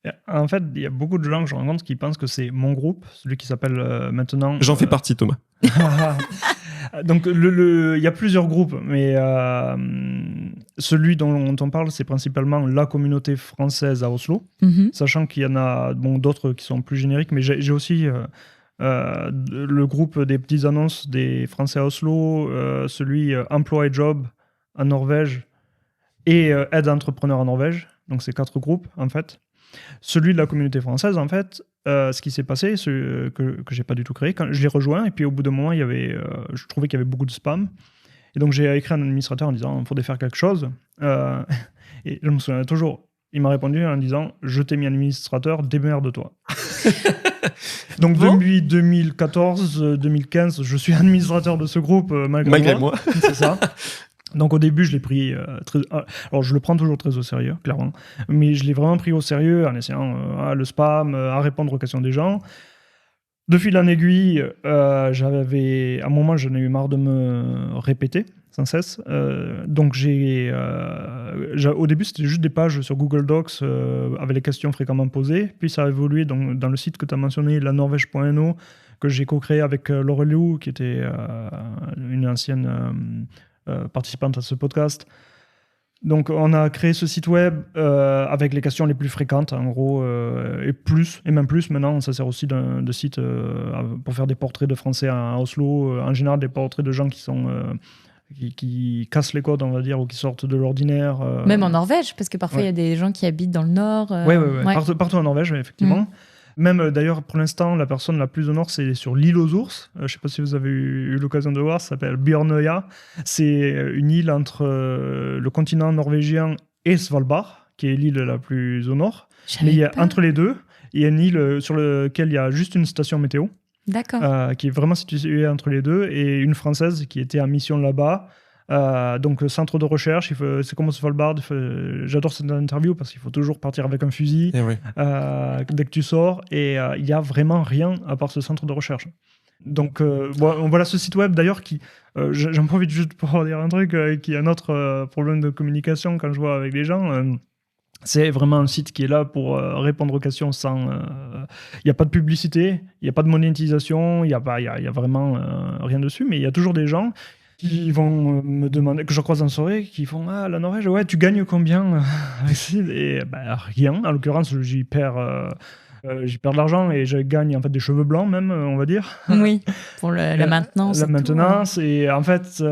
Et en fait, il y a beaucoup de gens que je rencontre qui pensent que c'est mon groupe, celui qui s'appelle maintenant. J'en fais partie, Thomas. Donc, il y a plusieurs groupes, mais celui dont on parle, c'est principalement la communauté française à Oslo, sachant qu'il y en a d'autres qui sont plus génériques, mais j'ai aussi le groupe des petites annonces des Français à Oslo, celui Emploi et Job en Norvège et Aide à entrepreneur en Norvège. Donc, c'est 4 groupes, en fait. Celui de la communauté française, en fait, ce qui s'est passé, que j'ai pas du tout créé, quand je l'ai rejoint, et puis au bout d'un moment, je trouvais qu'il y avait beaucoup de spam. Et donc j'ai écrit à un administrateur en disant il faudrait faire quelque chose. Et je me souviens toujours, il m'a répondu en disant je t'ai mis administrateur, démerde-toi. Donc depuis 2014-2015, je suis administrateur de ce groupe malgré moi. C'est ça. Donc au début, je l'ai pris alors je le prends toujours très au sérieux, clairement, mais je l'ai vraiment pris au sérieux en essayant le spam, à répondre aux questions des gens. De fil en aiguille, à un moment, j'en ai eu marre de me répéter sans cesse. Donc au début, c'était juste des pages sur Google Docs avec les questions fréquemment posées. Puis ça a évolué dans le site que tu as mentionné, lanorvège.no, que j'ai co-créé avec Laure Liu, qui était une ancienne participante à ce podcast. Donc, on a créé ce site web avec les questions les plus fréquentes, en gros, et même plus. Maintenant, on se sert aussi de site pour faire des portraits de Français à Oslo. En général, des portraits de gens qui cassent les codes, on va dire, ou qui sortent de l'ordinaire. Même en Norvège, parce que parfois, il y a des gens qui habitent dans le nord. Ouais. Partout en Norvège, effectivement. Même d'ailleurs, pour l'instant, la personne la plus au nord, c'est sur l'île aux ours. Je ne sais pas si vous avez eu l'occasion de voir, ça s'appelle Bjørnøya. C'est une île entre le continent norvégien et Svalbard, qui est l'île la plus au nord. Mais entre les deux, il y a une île sur laquelle il y a juste une station météo. D'accord. Qui est vraiment située entre les deux, et une Française qui était en mission là-bas. Donc, le centre de recherche, c'est comme au Svalbard. J'adore cette interview parce qu'il faut toujours partir avec un fusil dès que tu sors. Et il n'y a vraiment rien à part ce centre de recherche. Donc, voilà ce site web d'ailleurs qui. J'en profite juste pour dire un truc qui est un autre problème de communication quand je vois avec les gens. C'est vraiment un site qui est là pour répondre aux questions sans. Il n'y a pas de publicité, il n'y a pas de monétisation, il n'y a vraiment rien dessus, mais il y a toujours des gens qui vont me demander, que je croise en soirée, qui font la Norvège, ouais, tu gagnes combien et rien. En l'occurrence, j'y perds de l'argent et je gagne en fait des cheveux blancs même, on va dire. Oui, pour la maintenance. La maintenance et en fait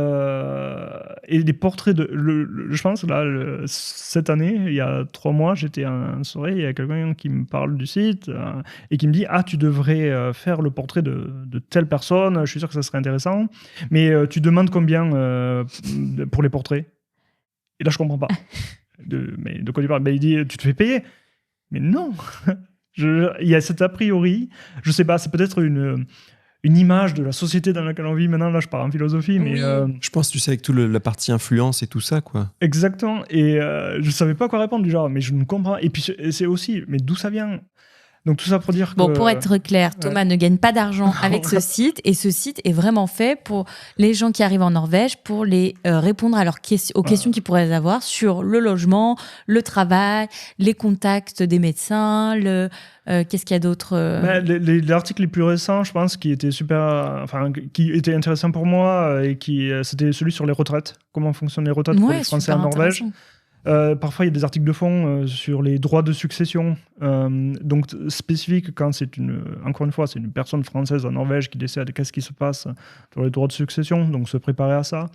et des portraits je pense là cette année, il y a 3 mois, j'étais en soirée, il y a quelqu'un qui me parle du site et qui me dit tu devrais faire le portrait de telle personne, je suis sûr que ça serait intéressant, mais tu demandes combien pour les portraits? Et là je comprends pas. Mais de quoi tu parles? Il dit tu te fais payer? Mais non. Il y a cet a priori, je sais pas, c'est peut-être une image de la société dans laquelle on vit maintenant. Là, je pars en philosophie, mais je pense, tu sais, avec tout la partie influence et tout ça, quoi. Exactement. Et je savais pas quoi répondre du genre, mais je ne comprends. Et puis c'est aussi, mais d'où ça vient? Donc tout ça pour dire que... Bon, pour être clair, Thomas ne gagne pas d'argent avec ce site, et ce site est vraiment fait pour les gens qui arrivent en Norvège, pour les répondre à aux questions qu'ils pourraient avoir sur le logement, le travail, les contacts des médecins, qu'est-ce qu'il y a d'autre L'article les plus récents, je pense, qui était qui était intéressant pour moi, et c'était celui sur les retraites. Comment fonctionnent les retraites pour les Français en Norvège. Parfois, il y a des articles de fond sur les droits de succession, donc spécifiques quand encore une fois, c'est une personne française en Norvège qui décède. Qu'est-ce qui se passe sur les droits de succession? Donc, se préparer à ça.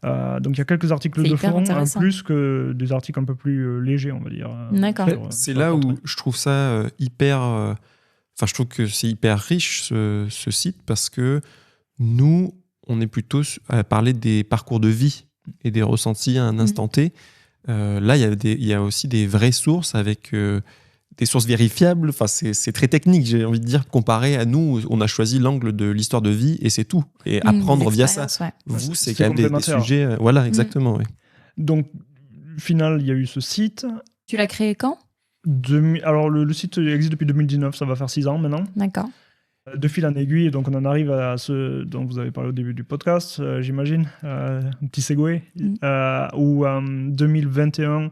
Donc, il y y a quelques articles de fond, en plus que des articles un peu plus légers, on va dire. D'accord. C'est là où je trouve ça hyper... Enfin, je trouve que c'est hyper riche, ce site, parce que nous, on est plutôt à parler des parcours de vie et des ressentis à un instant T. Là, il y a aussi des vraies sources avec des sources vérifiables. Enfin, c'est très technique, j'ai envie de dire, comparé à nous. On a choisi l'angle de l'histoire de vie et c'est tout. Et apprendre via ça. Ouais. Vous, c'est quand même des sujets... voilà, exactement. Oui. Donc, au final, il y a eu ce site. Tu l'as créé quand? Alors, le site existe depuis 2019, ça va faire 6 ans maintenant. D'accord. De fil en aiguille, donc on en arrive à ce dont vous avez parlé au début du podcast, j'imagine, un petit segway, où en 2021,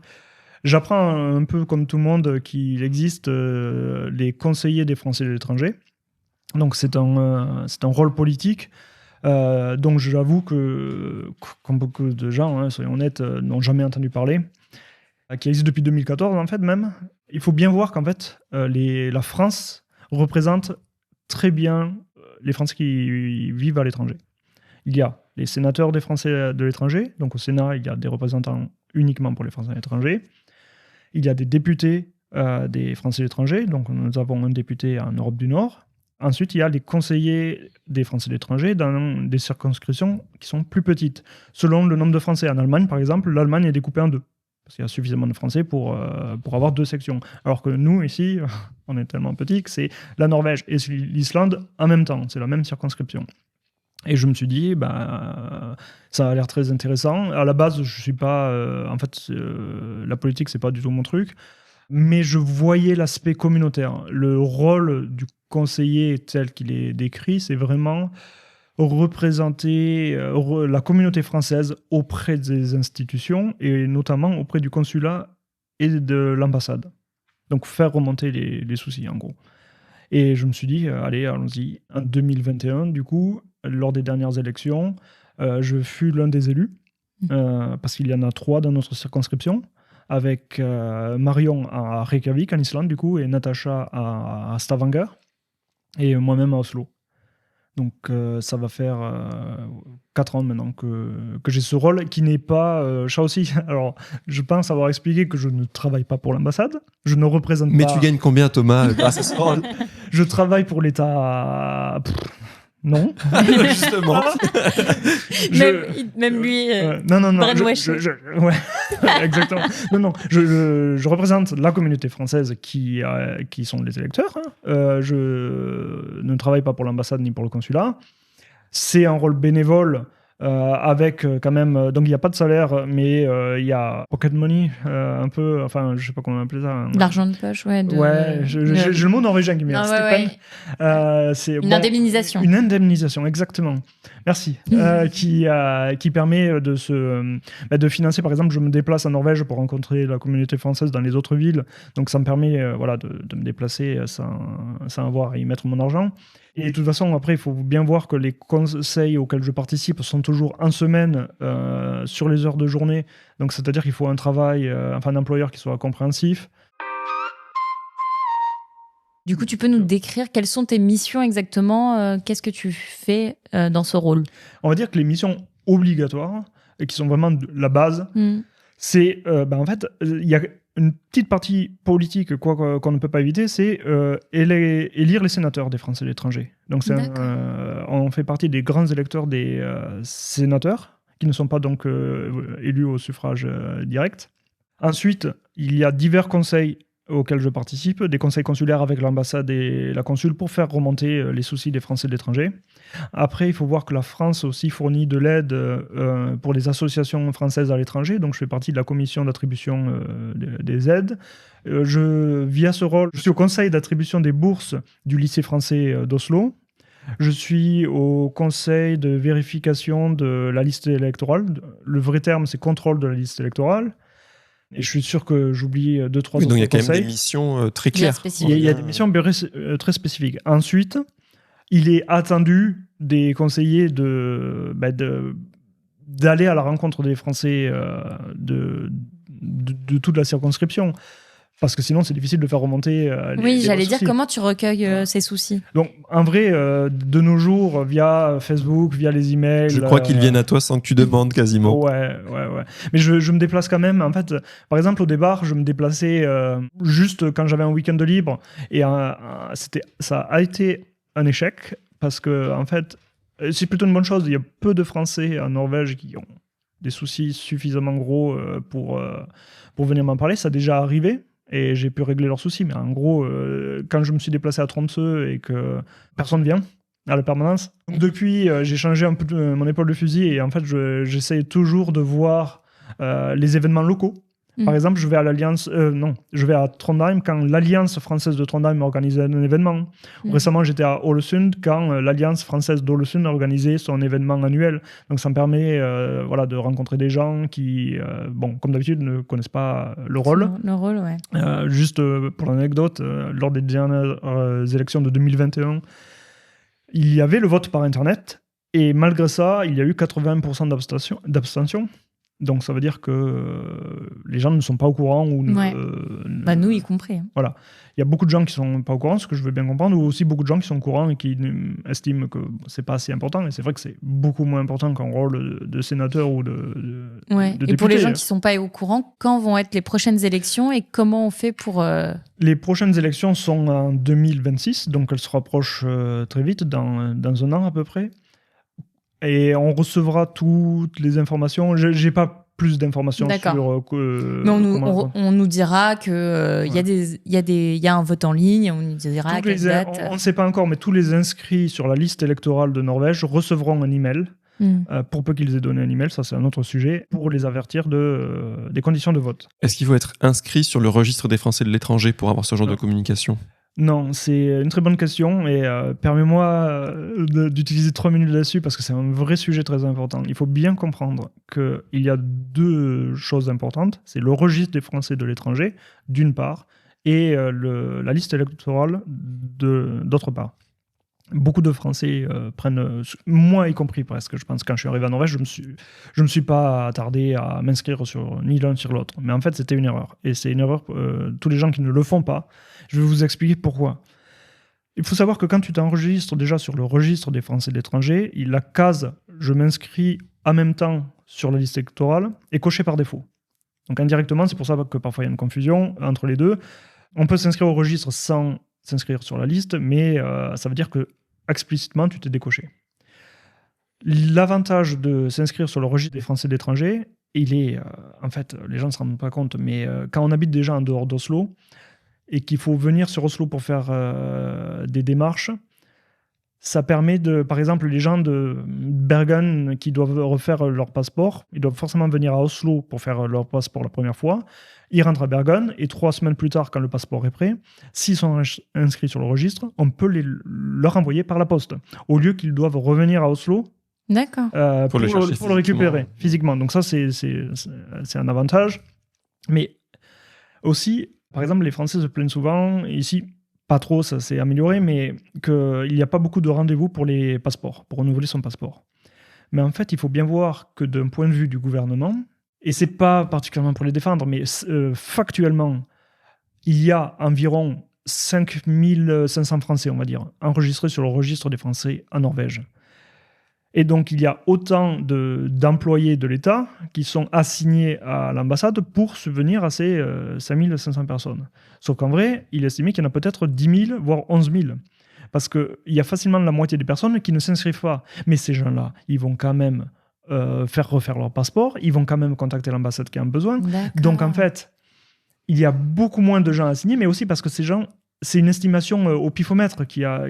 J'apprends un peu comme tout le monde qu'il existe les conseillers des Français de l'étranger. Donc c'est un rôle politique. Donc j'avoue que, comme beaucoup de gens, soyons honnêtes, n'ont jamais entendu parler, qui existe depuis 2014 en fait même. Il faut bien voir qu'en fait, la France représente très bien les Français qui vivent à l'étranger. Il y a les sénateurs des Français de l'étranger, donc au Sénat, il y a des représentants uniquement pour les Français à l'étranger. Il y a des députés des Français de l'étranger, donc nous avons un député en Europe du Nord. Ensuite, il y a les conseillers des Français de l'étranger dans des circonscriptions qui sont plus petites. Selon le nombre de Français en Allemagne, par exemple, l'Allemagne est découpée en 2. Parce qu'il y a suffisamment de Français pour avoir 2 sections. Alors que nous, ici, on est tellement petits que c'est la Norvège et l'Islande en même temps. C'est la même circonscription. Et je me suis dit, ça a l'air très intéressant. À la base, je suis pas... la politique, c'est pas du tout mon truc. Mais je voyais l'aspect communautaire. Le rôle du conseiller tel qu'il est décrit, c'est vraiment représenter la communauté française auprès des institutions et notamment auprès du consulat et de l'ambassade. Donc faire remonter les soucis en gros. Et je me suis dit, allez, allons-y. En 2021, du coup, lors des dernières élections, je fus l'un des élus, parce qu'il y en a 3 dans notre circonscription, avec Marion à Reykjavik, en Islande, du coup, et Natacha à Stavanger, et moi-même à Oslo. Donc ça va faire 4 ans maintenant que j'ai ce rôle qui n'est pas... ça aussi, alors je pense avoir expliqué que je ne travaille pas pour l'ambassade, je ne représente pas... Mais tu gagnes combien, Thomas, grâce à ce rôle? Je travaille pour l'État... Non, justement. Même lui, non, ouais, exactement. Non, je représente la communauté française qui sont les électeurs. Je ne travaille pas pour l'ambassade ni pour le consulat. C'est un rôle bénévole avec quand même... Donc, il n'y a pas de salaire, mais il y a pocket money, un peu... Enfin, je sais pas comment on appelle ça. L'argent de poche, ouais. Ouais, j'ai le mot norvégien qui m'est c'est une indemnisation. Une indemnisation, exactement. Merci. Qui permet de financer, par exemple, je me déplace en Norvège pour rencontrer la communauté française dans les autres villes. Donc, ça me permet de me déplacer sans avoir à y mettre mon argent. Et de toute façon, après, il faut bien voir que les conseils auxquels je participe sont toujours en semaine sur les heures de journée. Donc, c'est-à-dire qu'il faut un employeur qui soit compréhensif. Du coup, tu peux nous décrire quelles sont tes missions exactement? Qu'est-ce que tu fais dans ce rôle? On va dire que les missions obligatoires, et qui sont vraiment la base, c'est, en fait, il y a une petite partie politique qu'on ne peut pas éviter, c'est élire les sénateurs des Français de l'étranger. Donc, on fait partie des grands électeurs des sénateurs, qui ne sont pas donc élus au suffrage direct. Ensuite, il y a divers conseils auxquels je participe, des conseils consulaires avec l'ambassade et la consul pour faire remonter les soucis des Français de l'étranger. Après, il faut voir que la France aussi fournit de l'aide pour les associations françaises à l'étranger, donc je fais partie de la commission d'attribution des aides. Via ce rôle, je suis au conseil d'attribution des bourses du lycée français d'Oslo. Je suis au conseil de vérification de la liste électorale. Le vrai terme, c'est contrôle de la liste électorale. Et je suis sûr que j'oublie 2-3 autres conseils. Donc il y a quand même des missions très claires. Il y a des missions très spécifiques. Ensuite, il est attendu des conseillers d'aller à la rencontre des Français de toute la circonscription. Parce que sinon, c'est difficile de faire remonter Oui, j'allais dire, comment tu recueilles ces soucis? Donc, en vrai, de nos jours, via Facebook, via les emails... Je crois qu'ils viennent à toi sans que tu demandes, quasiment. Ouais. Mais je me déplace quand même. En fait, par exemple, au départ, je me déplaçais juste quand j'avais un week-end de libre. Et ça a été un échec, parce que, en fait, c'est plutôt une bonne chose. Il y a peu de Français en Norvège qui ont des soucis suffisamment gros pour venir m'en parler. Ça a déjà arrivé. Et j'ai pu régler leurs soucis. Mais en gros, quand je me suis déplacé à Tromsø et que personne ne vient à la permanence, donc depuis, j'ai changé un peu mon épaule de fusil et en fait, j'essaie toujours de voir les événements locaux. Par exemple, je vais à je vais à Trondheim quand l'Alliance française de Trondheim organisait un événement. Récemment, j'étais à Ålesund quand l'Alliance française d'Ålesund organisait son événement annuel. Donc, ça me permet de rencontrer des gens qui, comme d'habitude, ne connaissent pas le rôle. Le rôle, ouais. Juste pour l'anecdote, lors des dernières élections de 2021, il y avait le vote par Internet. Et malgré ça, il y a eu 80% d'abstention. Donc, ça veut dire que les gens ne sont pas au courant. Nous, y compris. Voilà. Il y a beaucoup de gens qui ne sont pas au courant, ce que je veux bien comprendre, ou aussi beaucoup de gens qui sont au courant et qui estiment que ce n'est pas assez important. Et c'est vrai que c'est beaucoup moins important qu'un rôle de sénateur ou de député. Et pour les gens qui ne sont pas au courant, quand vont être les prochaines élections et comment on fait pour... Les prochaines élections sont en 2026, donc elles se rapprochent très vite, dans un an à peu près. Et on recevra toutes les informations. J'ai pas plus d'informations sur... Mais on nous dira qu'il y a un vote en ligne, on nous dira à quelle date. On ne sait pas encore, mais tous les inscrits sur la liste électorale de Norvège recevront un email, pour peu qu'ils aient donné un email, ça c'est un autre sujet, pour les avertir des conditions de vote. Est-ce qu'il faut être inscrit sur le registre des Français de l'étranger pour avoir ce genre de communication ? Non, c'est une très bonne question et permets-moi d'utiliser 3 minutes là-dessus parce que c'est un vrai sujet très important. Il faut bien comprendre qu'il y a 2 choses importantes. C'est le registre des Français de l'étranger, d'une part, et la liste électorale, d'autre part. Beaucoup de Français prennent, moi y compris presque, je pense, quand je suis arrivé à Norvège, je me suis pas attardé à m'inscrire sur ni l'un sur l'autre. Mais en fait, c'était une erreur. Et c'est une erreur, tous les gens qui ne le font pas. Je vais vous expliquer pourquoi. Il faut savoir que quand tu t'enregistres déjà sur le registre des Français de l'étranger, la case « je m'inscris en même temps sur la liste électorale » est cochée par défaut. Donc indirectement, c'est pour ça que parfois il y a une confusion entre les deux. On peut s'inscrire au registre sans s'inscrire sur la liste, mais ça veut dire que explicitement, tu t'es décoché. L'avantage de s'inscrire sur le registre des Français de l'étranger, il est, en fait, les gens ne se rendent pas compte, mais quand on habite déjà en dehors d'Oslo et qu'il faut venir sur Oslo pour faire des démarches, ça permet par exemple, les gens de Bergen qui doivent refaire leur passeport, ils doivent forcément venir à Oslo pour faire leur passeport la première fois. Ils rentrent à Bergen et 3 semaines plus tard, quand le passeport est prêt, s'ils sont inscrits sur le registre, on peut leur envoyer par la poste, au lieu qu'ils doivent revenir à Oslo pour le récupérer physiquement. Donc ça, c'est un avantage. Mais aussi, par exemple, les Français se plaignent souvent, et ici, pas trop, ça s'est amélioré, mais qu'il n'y a pas beaucoup de rendez-vous pour les passeports, pour renouveler son passeport. Mais en fait, il faut bien voir que d'un point de vue du gouvernement, et c'est pas particulièrement pour les défendre, mais factuellement, il y a environ 5500 Français, on va dire, enregistrés sur le registre des Français en Norvège. Et donc, il y a autant d'employés de l'État qui sont assignés à l'ambassade pour subvenir à ces 5500 personnes. Sauf qu'en vrai, il est estimé qu'il y en a peut-être 10 000, voire 11 000. Parce qu'il y a facilement la moitié des personnes qui ne s'inscrivent pas. Mais ces gens-là, ils vont quand même faire refaire leur passeport, ils vont quand même contacter l'ambassade qui a besoin. Donc, en fait, il y a beaucoup moins de gens assignés, mais aussi parce que ces gens... C'est une estimation au pifomètre qui a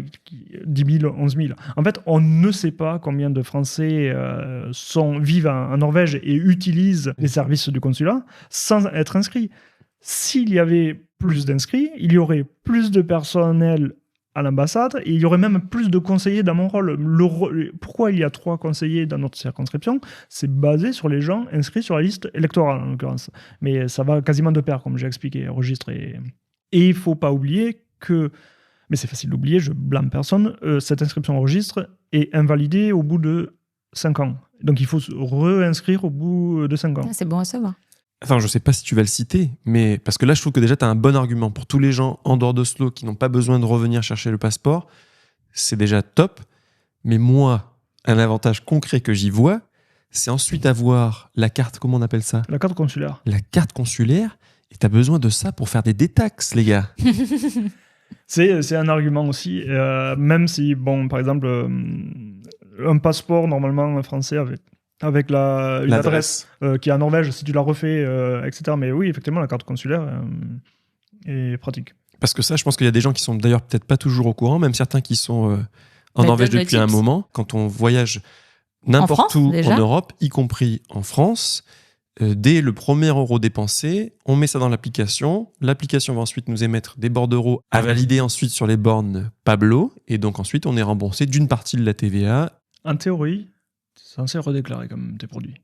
10 000, 11 000. En fait, on ne sait pas combien de Français vivent en Norvège et utilisent les services du consulat sans être inscrits. S'il y avait plus d'inscrits, il y aurait plus de personnel à l'ambassade et il y aurait même plus de conseillers dans mon rôle. Pourquoi il y a 3 conseillers dans notre circonscription ? C'est basé sur les gens inscrits sur la liste électorale, en l'occurrence. Mais ça va quasiment de pair, comme j'ai expliqué, registre et il ne faut pas oublier mais c'est facile d'oublier, je blâme personne, cette inscription au registre est invalidée au bout de 5 ans. Donc il faut se réinscrire au bout de 5 ans. C'est bon à savoir. Enfin, je ne sais pas si tu vas le citer, mais parce que là, je trouve que déjà, tu as un bon argument pour tous les gens en dehors d'Oslo qui n'ont pas besoin de revenir chercher le passeport. C'est déjà top. Mais moi, un avantage concret que j'y vois, c'est ensuite avoir la carte, comment on appelle ça ? La carte consulaire. La carte consulaire. Et tu as besoin de ça pour faire des détaxes, les gars. C'est un argument aussi. Même si, bon, par exemple, un passeport, normalement, français, avec l'adresse qui est en Norvège, si tu la refais, etc. Mais oui, effectivement, la carte consulaire est pratique. Parce que ça, je pense qu'il y a des gens qui sont d'ailleurs peut-être pas toujours au courant, même certains qui sont en Norvège depuis un moment. Quand on voyage n'importe où en Europe, y compris en France, dès le premier euro dépensé, on met ça dans l'application. L'application va ensuite nous émettre des bordereaux à valider ensuite sur les bornes Pablo. Et donc ensuite, on est remboursé d'une partie de la TVA. En théorie, c'est censé redéclarer comme tes produits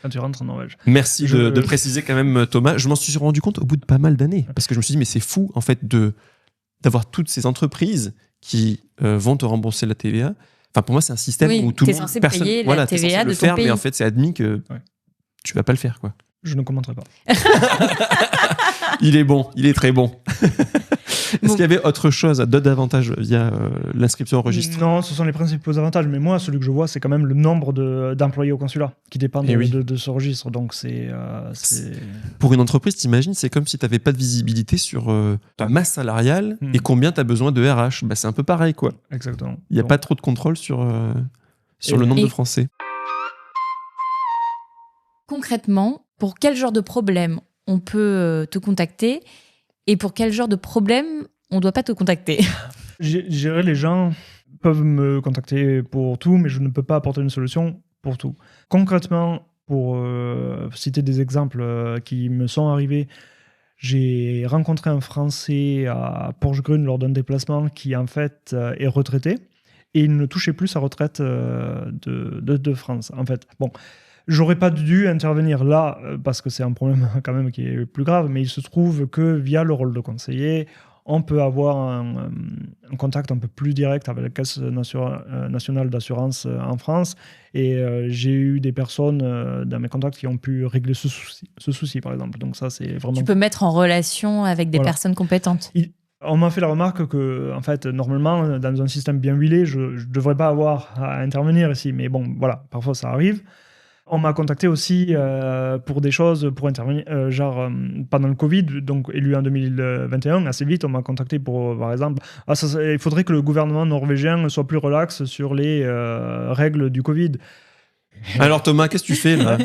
quand tu rentres en Norvège. Merci de préciser quand même, Thomas. Je m'en suis rendu compte au bout de pas mal d'années. Parce que je me suis dit, mais c'est fou en fait d'avoir toutes ces entreprises qui vont te rembourser la TVA. Enfin, pour moi, c'est un système où tout le monde... censé payer la TVA de ton pays. Mais en fait, c'est admis que tu vas pas le faire, quoi. Je ne commenterai pas. Il est bon, il est très bon. Est-ce qu'il y avait autre chose, d'autres avantages via l'inscription au registre ? Non, ce sont les principaux avantages. Mais moi, celui que je vois, c'est quand même le nombre d'employés au consulat qui dépendent de ce registre. Donc, c'est... Pour une entreprise, t'imagines, c'est comme si tu n'avais pas de visibilité sur ta masse salariale et combien tu as besoin de RH. Bah, c'est un peu pareil, quoi. Exactement. Il n'y a pas trop de contrôle sur le nombre de Français. Concrètement, pour quel genre de problème on peut te contacter et pour quel genre de problème on ne doit pas te contacter ? Je dirais les gens peuvent me contacter pour tout, mais je ne peux pas apporter une solution pour tout. Concrètement, pour citer des exemples qui me sont arrivés, j'ai rencontré un Français à Porsgrunn lors d'un déplacement qui en fait est retraité et il ne touchait plus sa retraite de France. En fait, bon. J'aurais pas dû intervenir là parce que c'est un problème quand même qui est plus grave, mais il se trouve que via le rôle de conseiller, on peut avoir un contact un peu plus direct avec la Caisse nationale d'assurance en France. Et j'ai eu des personnes dans mes contacts qui ont pu régler ce souci, par exemple. Donc ça, c'est vraiment... Tu peux mettre en relation avec des personnes compétentes. On m'a fait la remarque que, en fait, normalement, dans un système bien huilé, je ne devrais pas avoir à intervenir ici. Mais bon, voilà, parfois ça arrive. On m'a contacté aussi pour des choses, pour intervenir, genre pendant le Covid, donc élu en 2021, assez vite, on m'a contacté pour, par exemple, il faudrait que le gouvernement norvégien soit plus relax sur les règles du Covid. Alors Thomas, qu'est-ce que tu fais là ?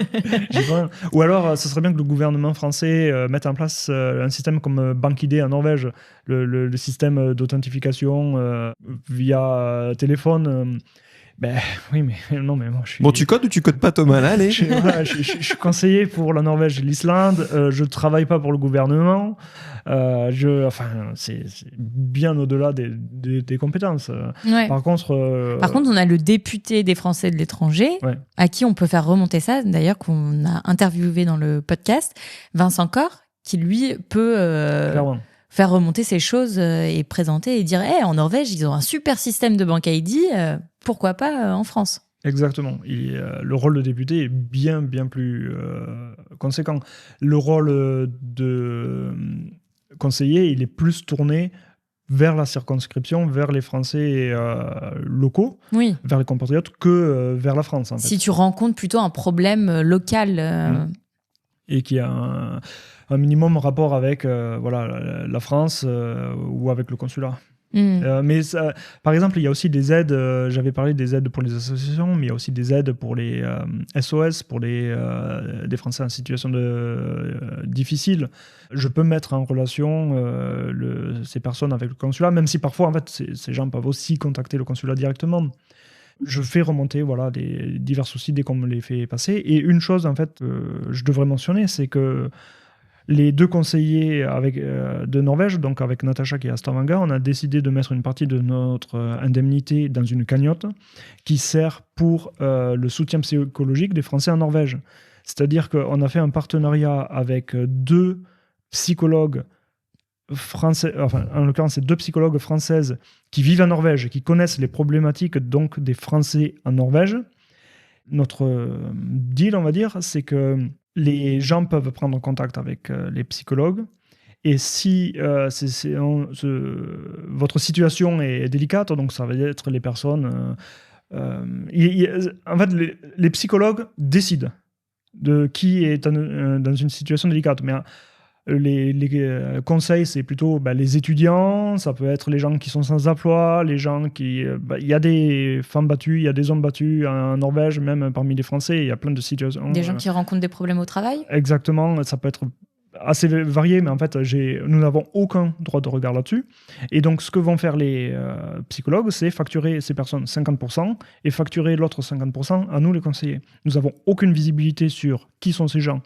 Ou alors, ce serait bien que le gouvernement français mette en place un système comme BankID en Norvège, le système d'authentification via téléphone. Ben oui, mais non, mais moi je suis... Bon, tu codes ou tu codes pas, Thomas, là, allez. Je suis conseiller pour la Norvège et l'Islande, je travaille pas pour le gouvernement, c'est bien au-delà des compétences. Ouais. Par contre, on a le député des Français de l'étranger, à qui on peut faire remonter ça, d'ailleurs qu'on a interviewé dans le podcast, Vincent Corr, qui lui peut... faire remonter ces choses et présenter et dire en Norvège, ils ont un super système de BankID, pourquoi pas en France ? Exactement. Le rôle de député est bien plus conséquent. Le rôle de conseiller, il est plus tourné vers la circonscription, vers les Français locaux, vers les compatriotes, que vers la France. En fait. Si tu rencontres plutôt un problème local... Et qui a un minimum rapport avec la France ou avec le consulat. Mais ça, par exemple, il y a aussi des aides, j'avais parlé des aides pour les associations, mais il y a aussi des aides pour les SOS, pour des Français en situation difficile. Je peux mettre en relation ces personnes avec le consulat, même si parfois, en fait, ces gens peuvent aussi contacter le consulat directement. Je fais remonter des divers soucis dès qu'on me les fait passer. Et une chose, en fait, je devrais mentionner, c'est que les deux conseillers de Norvège, donc avec Natacha qui est à Stavanger, on a décidé de mettre une partie de notre indemnité dans une cagnotte qui sert pour le soutien psychologique des Français en Norvège. C'est-à-dire qu'on a fait un partenariat avec deux psychologues français, en l'occurrence, c'est deux psychologues françaises qui vivent en Norvège, qui connaissent les problématiques donc des Français en Norvège. Notre deal, on va dire, c'est que les gens peuvent prendre contact avec les psychologues et si votre situation est délicate, donc ça veut être les personnes... en fait, les psychologues décident de qui est dans une situation délicate, mais les conseils, c'est plutôt les étudiants, ça peut être les gens qui sont sans emploi, les gens qui... Il y a des femmes battues, il y a des hommes battus en Norvège, même parmi les Français, il y a plein de situations. Des gens qui rencontrent des problèmes au travail ? Exactement, ça peut être assez varié, mais en fait, nous n'avons aucun droit de regard là-dessus. Et donc, ce que vont faire les psychologues, c'est facturer ces personnes 50% et facturer l'autre 50% à nous, les conseillers. Nous n'avons aucune visibilité sur qui sont ces gens,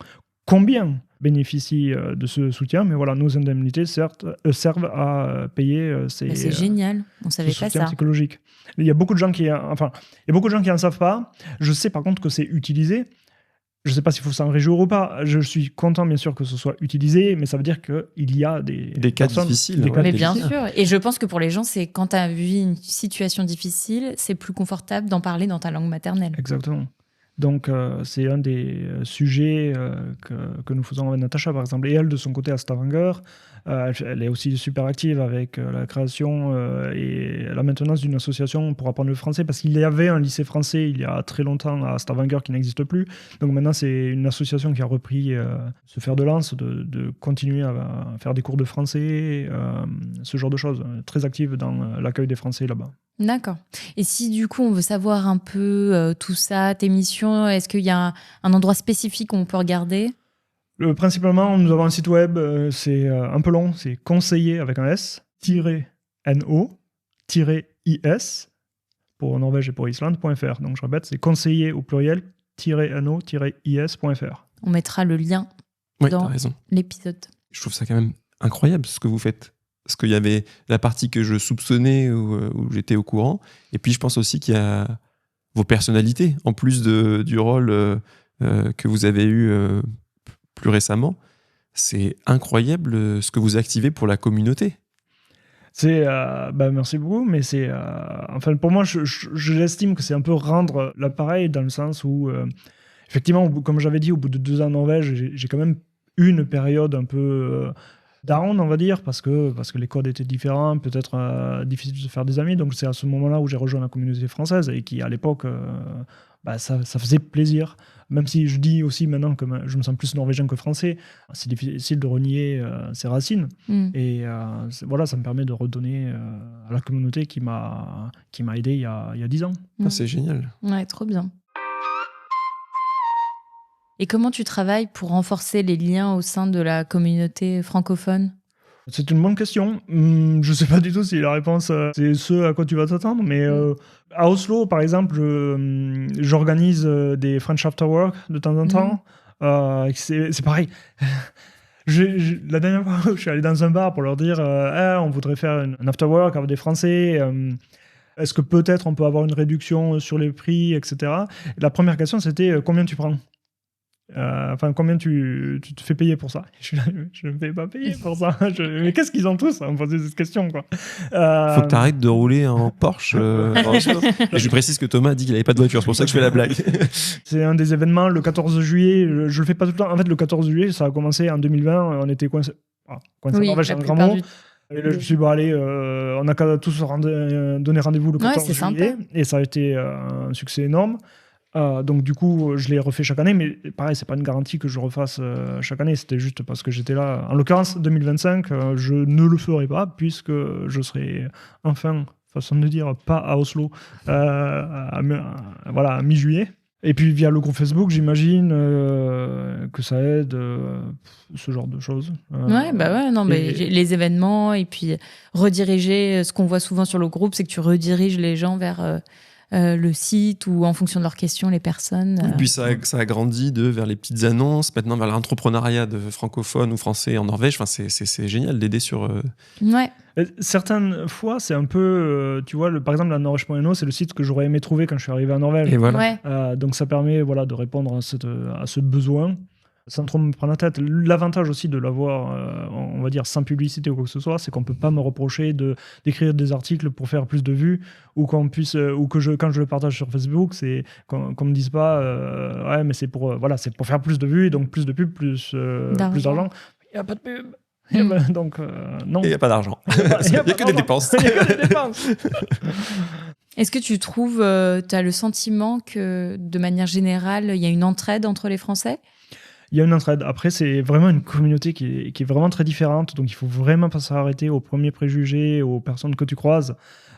combien bénéficient de ce soutien, mais voilà, nos indemnités servent à payer c'est génial, on savait ce pas soutien ça. psychologique. Il y a beaucoup de gens qui en savent pas. Je sais par contre que c'est utilisé. Je ne sais pas s'il faut s'en réjouir ou pas. Je suis content, bien sûr, que ce soit utilisé, mais ça veut dire qu'il y a des cas difficiles. Mais bien sûr. Et je pense que pour les gens, c'est quand tu as vu une situation difficile, c'est plus confortable d'en parler dans ta langue maternelle. Exactement. Donc, c'est un des sujets que nous faisons avec Natacha, par exemple. Et elle, de son côté, à Stavanger, elle est aussi super active avec la création et la maintenance d'une association pour apprendre le français, parce qu'il y avait un lycée français il y a très longtemps à Stavanger qui n'existe plus. Donc maintenant, c'est une association qui a repris ce fer de lance de continuer à faire des cours de français, ce genre de choses. Très active dans l'accueil des Français là-bas. D'accord. Et si du coup on veut savoir un peu tout ça, tes missions, est-ce qu'il y a un endroit spécifique où on peut regarder ? Principalement, nous avons un site web, c'est un peu long, c'est conseiller avec un S-no-is pour Norvège et pour Islande.fr. Donc je répète, c'est conseiller au pluriel -no-is.fr. On mettra le lien dans l'épisode. Je trouve ça quand même incroyable ce que vous faites. Parce qu'il y avait la partie que je soupçonnais où j'étais au courant. Et puis, je pense aussi qu'il y a vos personnalités, en plus du rôle que vous avez eu plus récemment. C'est incroyable ce que vous activez pour la communauté. Merci beaucoup, mais pour moi, j'estime que c'est un peu rendre l'appareil dans le sens où, effectivement, comme j'avais dit, au bout de 2 ans en Norvège, j'ai quand même eu une période un peu... down, on va dire, parce que les codes étaient différents, peut-être difficile de se faire des amis. Donc c'est à ce moment-là où j'ai rejoint la communauté française et qui, à l'époque, ça faisait plaisir. Même si je dis aussi maintenant que je me sens plus norvégien que français, c'est difficile de renier ses racines. Et ça me permet de redonner à la communauté qui m'a aidé il y a 10 ans. C'est génial. Ouais, trop bien. Et comment tu travailles pour renforcer les liens au sein de la communauté francophone ? C'est une bonne question. Je ne sais pas du tout si la réponse c'est ce à quoi tu vas t'attendre, mais à Oslo, par exemple, j'organise des French After Work de temps en temps. C'est pareil. La dernière fois, je suis allé dans un bar pour leur dire on voudrait faire un After Work avec des Français. Est-ce que peut-être on peut avoir une réduction sur les prix, etc. Et la première question, c'était combien tu prends ? Combien tu te fais payer pour ça ? Je ne me fais pas payer pour ça. Mais qu'est-ce qu'ils ont tous à me poser cette question, quoi. Faut que tu arrêtes de rouler en Porsche. Et je précise que Thomas a dit qu'il n'avait pas de voiture, c'est pour ça que je fais la blague. C'est un des événements, le 14 juillet. Je le fais pas tout le temps. En fait, le 14 juillet, ça a commencé en 2020. On était coincés en Norvège, c'est un grand mot. Et là, je me suis dit, allez, on a qu'à tous donner rendez-vous le 14 juillet. Sympa. Et ça a été un succès énorme. Donc du coup, je l'ai refait chaque année, mais pareil, c'est pas une garantie que je refasse chaque année, c'était juste parce que j'étais là. En l'occurrence, 2025, je ne le ferai pas, puisque je serai enfin, façon de dire, pas à Oslo, à mi-juillet. Et puis via le groupe Facebook, j'imagine que ça aide ce genre de choses. Mais les événements, et puis rediriger, ce qu'on voit souvent sur le groupe, c'est que tu rediriges les gens vers... le site ou en fonction de leurs questions, les personnes. Et puis ça a grandi vers les petites annonces, maintenant vers l'entrepreneuriat de francophones ou français en Norvège. Enfin, c'est génial d'aider sur... Ouais. Certaines fois, c'est un peu... tu vois, par exemple, la Norvège.no, c'est le site que j'aurais aimé trouver quand je suis arrivé en Norvège. Et voilà. Ouais. Donc ça permet de répondre à ce besoin. Sans trop me prendre la tête. L'avantage aussi de l'avoir, on va dire, sans publicité ou quoi que ce soit, c'est qu'on ne peut pas me reprocher d'écrire des articles pour faire plus de vues ou quand je le partage sur Facebook, c'est qu'on me dise pas ouais, mais c'est pour faire plus de vues et donc plus de pubs, plus d'argent. Il n'y a pas de pub. Donc, non. Il n'y a pas d'argent. Il n'y a que des dépenses. Il n'y a que des dépenses. Est-ce que tu trouves, tu as le sentiment que, de manière générale, il y a une entraide entre les Français ? Il y a une entraide. Après, c'est vraiment une communauté qui est vraiment très différente. Donc, il faut vraiment pas s'arrêter aux premiers préjugés, aux personnes que tu croises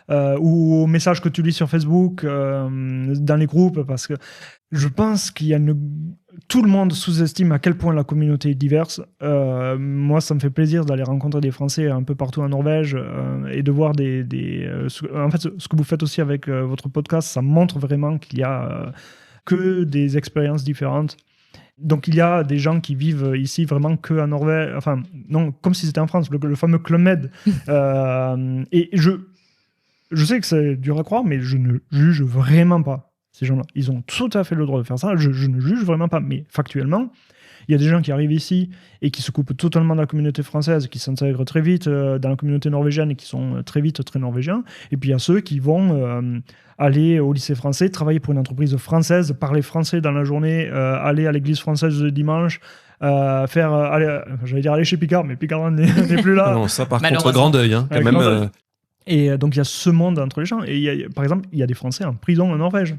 ou aux messages que tu lis sur Facebook, dans les groupes. Parce que je pense qu'il y a tout le monde sous-estime à quel point la communauté est diverse. Moi, ça me fait plaisir d'aller rencontrer des Français un peu partout en Norvège et de voir en fait, ce que vous faites aussi avec votre podcast, ça montre vraiment qu'il y a que des expériences différentes. Donc il y a des gens qui vivent ici vraiment que en Norvège, enfin non, comme si c'était en France, le fameux Club Med. Et je sais que c'est dur à croire, mais je ne juge vraiment pas ces gens-là. Ils ont tout à fait le droit de faire ça. Je ne juge vraiment pas, mais factuellement, il y a des gens qui arrivent ici et qui se coupent totalement de la communauté française, qui s'intègrent très vite dans la communauté norvégienne et qui sont très vite très norvégiens. Et puis il y a ceux qui vont aller au lycée français, travailler pour une entreprise française, parler français dans la journée, aller à l'église française le dimanche, aller chez Picard, mais Picard n'est plus là. Non, ça par contre, grand deuil. Hein, quand même, Et donc il y a ce monde entre les gens. Et par exemple, il y a des Français en prison en Norvège.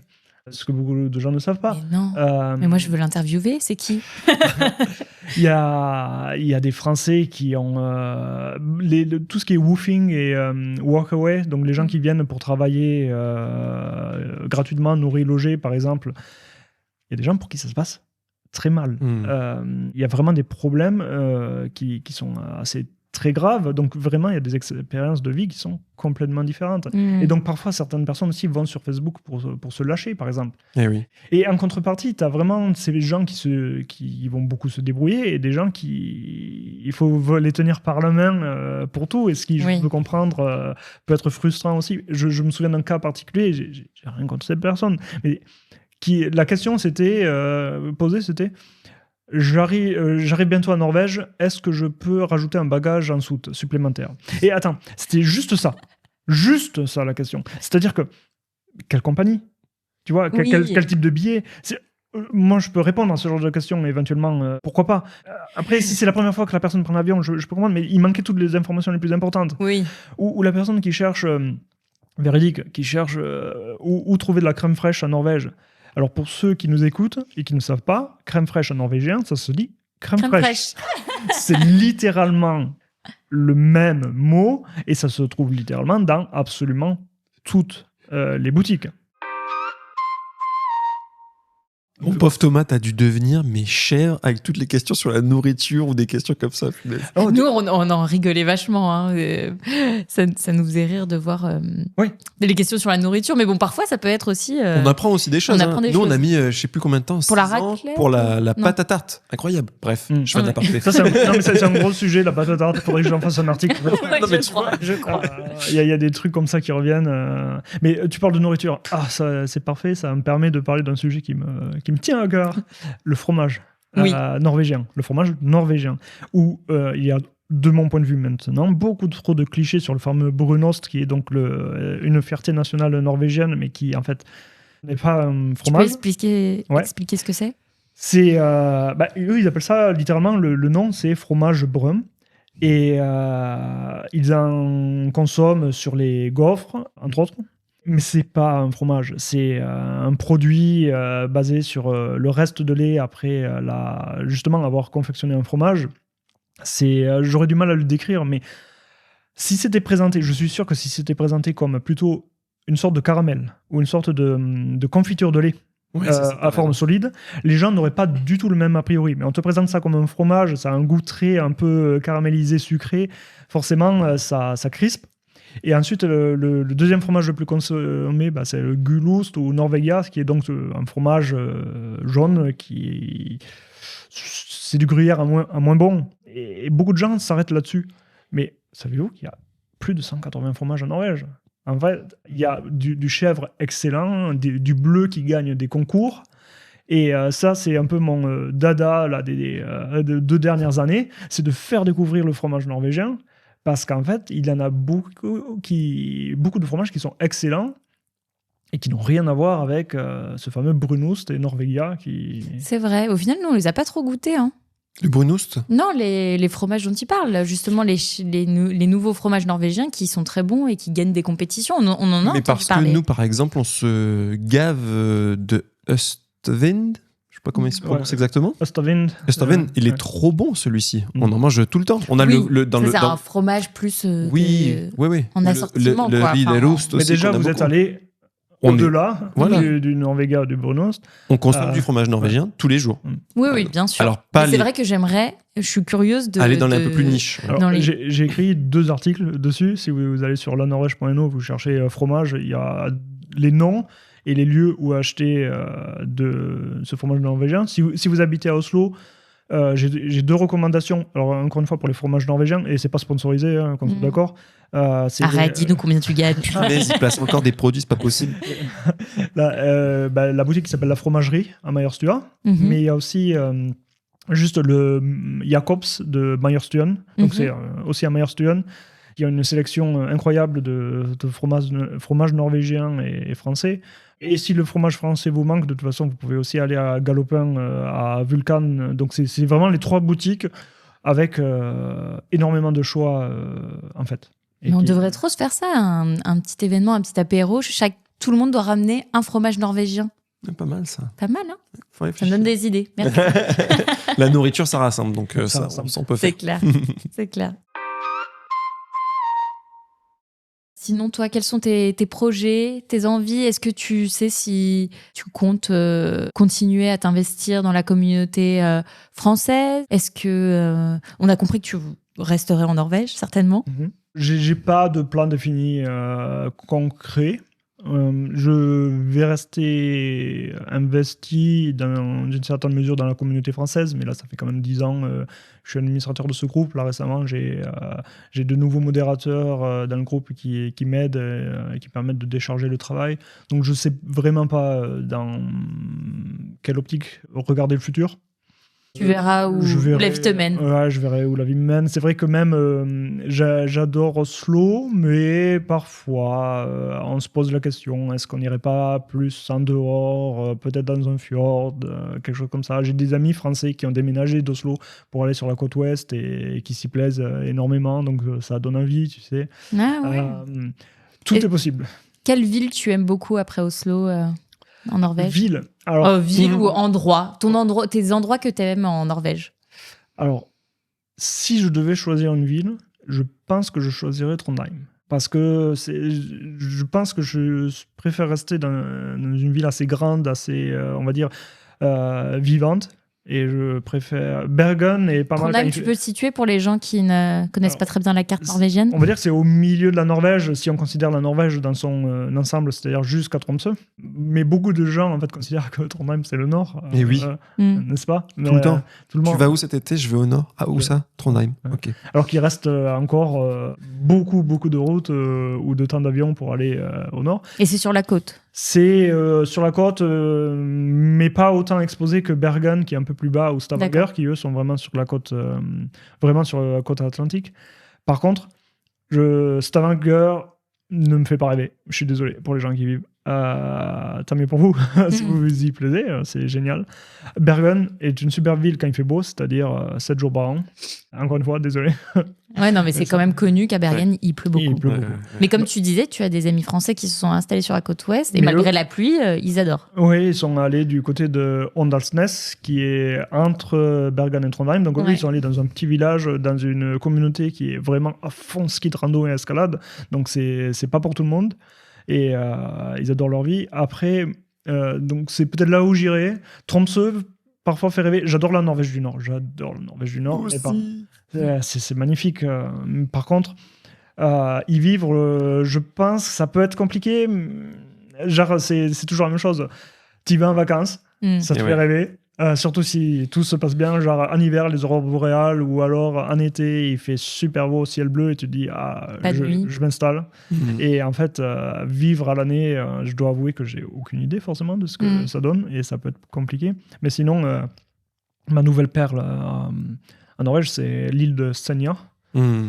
Ce que beaucoup de gens ne savent pas. Mais non. Mais moi, je veux l'interviewer. C'est qui? Il y a des Français qui ont tout ce qui est woofing et workaway, donc les gens qui viennent pour travailler gratuitement, nourrir, loger, par exemple. Il y a des gens pour qui ça se passe très mal. Il y a vraiment des problèmes qui sont assez très graves. Donc vraiment, il y a des expériences de vie qui sont complètement différentes. Et donc parfois, certaines personnes aussi vont sur Facebook pour se lâcher, par exemple. Oui. Et en contrepartie, tu as vraiment ces gens qui vont beaucoup se débrouiller et des gens il faut les tenir par la main pour tout. Et ce qui, je peux comprendre, peut être frustrant aussi. Je me souviens d'un cas particulier, j'ai rien contre cette personne, mais la question posée, c'était j'arrive bientôt à Norvège, est-ce que je peux rajouter un bagage en soute supplémentaire? Et attends, c'était juste ça la question. C'est-à-dire que, quelle compagnie? Tu vois, quel type de billet? Moi, je peux répondre à ce genre de questions, éventuellement, pourquoi pas. Après, si c'est la première fois que la personne prend l'avion, je peux comprendre, mais il manquait toutes les informations les plus importantes. Oui. Ou la personne qui cherche, véridique, qui cherche où trouver de la crème fraîche en Norvège. Alors, pour ceux qui nous écoutent et qui ne savent pas, crème fraîche en norvégien, ça se dit crème fraîche. C'est littéralement le même mot et ça se trouve littéralement dans absolument toutes les boutiques. Mon pauvre Thomas, t'as dû devenir cher avec toutes les questions sur la nourriture ou des questions comme ça. Nous, on en rigolait vachement. Hein. Ça nous faisait rire de voir les questions sur la nourriture. Mais bon, parfois, ça peut être aussi... On apprend aussi des choses. Nous, on a mis, je sais plus combien de temps, pour la raclette, pour la pâte à tarte. Incroyable. Bref, je fais de l'aparté. C'est un gros sujet, la pâte à tarte. Il faudrait que j'en fasse un article. Je crois. Il y a des trucs comme ça qui reviennent. Mais tu parles de nourriture. Ah, ça, c'est parfait. Ça me permet de parler d'un sujet qui me tient à cœur, le fromage norvégien. Le fromage norvégien. Où il y a, de mon point de vue maintenant, beaucoup trop de clichés sur le fameux brunost, qui est donc une fierté nationale norvégienne, mais qui, en fait, n'est pas un fromage. Tu peux expliquer ce que c'est? C'est, eux, ils appellent ça, littéralement, le nom, c'est fromage brun. Et ils en consomment sur les gaufres, entre autres. Mais c'est pas un fromage, c'est un produit basé sur le reste de lait après justement avoir confectionné un fromage. J'aurais du mal à le décrire, mais si c'était présenté, je suis sûr que si c'était présenté comme plutôt une sorte de caramel ou une sorte de confiture de lait à forme solide, les gens n'auraient pas du tout le même a priori. Mais on te présente ça comme un fromage, ça a un goût très un peu caramélisé, sucré, forcément ça crispe. Et ensuite, le deuxième fromage le plus consommé, c'est le gulost ou Norvegia, qui est donc un fromage jaune c'est du gruyère à moins bon. Et beaucoup de gens s'arrêtent là-dessus. Mais savez-vous qu'il y a plus de 180 fromages en Norvège? En fait, il y a du chèvre excellent, du bleu qui gagne des concours. Et ça, c'est un peu mon dada là, des 2 dernières années, c'est de faire découvrir le fromage norvégien. Parce qu'en fait, il y en a beaucoup de fromages qui sont excellents et qui n'ont rien à voir avec ce fameux brunost et Norvegia. C'est vrai. Au final, nous, on les a pas trop goûtés. Hein. Le brunost? Non, les fromages dont il parle. Justement, les nouveaux fromages norvégiens qui sont très bons et qui gagnent des compétitions. On en a entendu parler. Mais parce que nous, par exemple, on se gave de Østvind. Je sais pas comment il se prononce exactement. Østvind, il est trop bon celui-ci. On en mange tout le temps. On a c'est un fromage plus en assortiment. Mais déjà, vous êtes allé au-delà du Norvegia, du brunost. On consomme du fromage norvégien tous les jours. Oui, bien sûr. Alors, c'est vrai que je suis curieuse aller dans un peu plus niche. J'ai écrit 2 articles dessus. Si vous allez sur lanorvège.no, vous cherchez fromage, il y a les noms et les lieux où acheter de ce fromage norvégien. Si vous habitez à Oslo, j'ai 2 recommandations. Alors, encore une fois, pour les fromages norvégiens, et c'est pas sponsorisé, hein, qu'on soit d'accord. Arrête, dis-nous combien tu gagnes. Mais ils placent encore des produits, c'est pas possible. La boutique qui s'appelle La Fromagerie à Majerstua, mais il y a aussi juste le Jacobs de Majerstua, donc c'est aussi à Majerstua. Il y a une sélection incroyable de fromages norvégiens et français. Et si le fromage français vous manque, de toute façon, vous pouvez aussi aller à Galopin, à Vulcan. Donc, c'est vraiment les 3 boutiques avec énormément de choix, en fait. Mais on devrait trop se faire ça, un petit événement, un petit apéro. Tout le monde doit ramener un fromage norvégien. Pas mal, ça. Pas mal, hein. Ça me donne des idées. Merci. La nourriture, ça rassemble, donc ça on peut faire. C'est clair, c'est clair. Sinon, toi, quels sont tes projets, tes envies? Est-ce que tu sais si tu comptes continuer à t'investir dans la communauté française? Est-ce que on a compris que tu resterais en Norvège, certainement? J'ai pas de plan défini concret. Je vais rester investi dans une certaine mesure dans la communauté française, mais là, ça fait quand même 10 ans. Je suis administrateur de ce groupe. Là, récemment, j'ai de nouveaux modérateurs dans le groupe qui m'aident et qui permettent de décharger le travail. Donc, je sais vraiment pas dans quelle optique regarder le futur. Tu verras où la vie te mène. Ouais, je verrai où la vie me mène. C'est vrai que même j'adore Oslo, mais parfois on se pose la question, est-ce qu'on n'irait pas plus en dehors, peut-être dans un fjord, quelque chose comme ça. J'ai des amis français qui ont déménagé d'Oslo pour aller sur la côte ouest et qui s'y plaisent énormément, donc ça donne envie, tu sais. Ah, ouais. Tout est possible. Quelle ville tu aimes beaucoup après Oslo en Norvège? Ville. Alors, ville ou endroit. Tes endroits que tu aimes en Norvège. Alors, si je devais choisir une ville, je pense que je choisirais Trondheim. Parce que je pense que je préfère rester dans une ville assez grande, assez, on va dire, vivante. Et je préfère Bergen et pas mal. Trondheim, tu peux le situer pour les gens qui ne connaissent pas très bien la carte norvégienne? On va dire que c'est au milieu de la Norvège, si on considère la Norvège dans son ensemble, c'est-à-dire jusqu'à Tromsø. Mais beaucoup de gens en fait considèrent que Trondheim c'est le nord. Et oui. N'est-ce pas? Tout le temps. Tout le monde. Tu vas où cet été? Je vais au nord. Ah, où ça? Trondheim. Ouais. Ok. Alors qu'il reste encore beaucoup de routes ou de temps d'avion pour aller au nord. Et c'est sur la côte? C'est sur la côte, mais pas autant exposé que Bergen, qui est un peu plus bas, ou Stavanger, qui eux sont vraiment sur la côte atlantique. Par contre, Stavanger ne me fait pas rêver. Je suis désolé pour les gens qui y vivent. Tant mieux pour vous, si vous vous y plaisez, c'est génial. Bergen est une super ville quand il fait beau, c'est-à-dire 7 jours par an. Encore une fois, désolé. Ouais, non, mais c'est quand même connu qu'à Bergen, il pleut beaucoup. Il pleut beaucoup. Mais comme tu disais, tu as des amis français qui se sont installés sur la côte ouest, et malgré la pluie, ils adorent. Oui, ils sont allés du côté de Åndalsnes, qui est entre Bergen et Trondheim. Donc, ils sont allés dans un petit village, dans une communauté qui est vraiment à fond ski de rando et escalade. Donc, c'est pas pour tout le monde. Et ils adorent leur vie. Après, donc c'est peut-être là où j'irai. Tromsø, parfois fait rêver. J'adore la Norvège du Nord. C'est magnifique. Par contre, y vivre, je pense, ça peut être compliqué. Genre, c'est toujours la même chose. Tu vas en vacances, ça te fait rêver. Surtout si tout se passe bien, genre en hiver, les aurores boréales, ou alors en été, il fait super beau, ciel bleu, et tu te dis, je m'installe. Et en fait, vivre à l'année, je dois avouer que j'ai aucune idée forcément de ce que ça donne, et ça peut être compliqué. Mais sinon, ma nouvelle perle en Norvège, c'est l'île de Senja,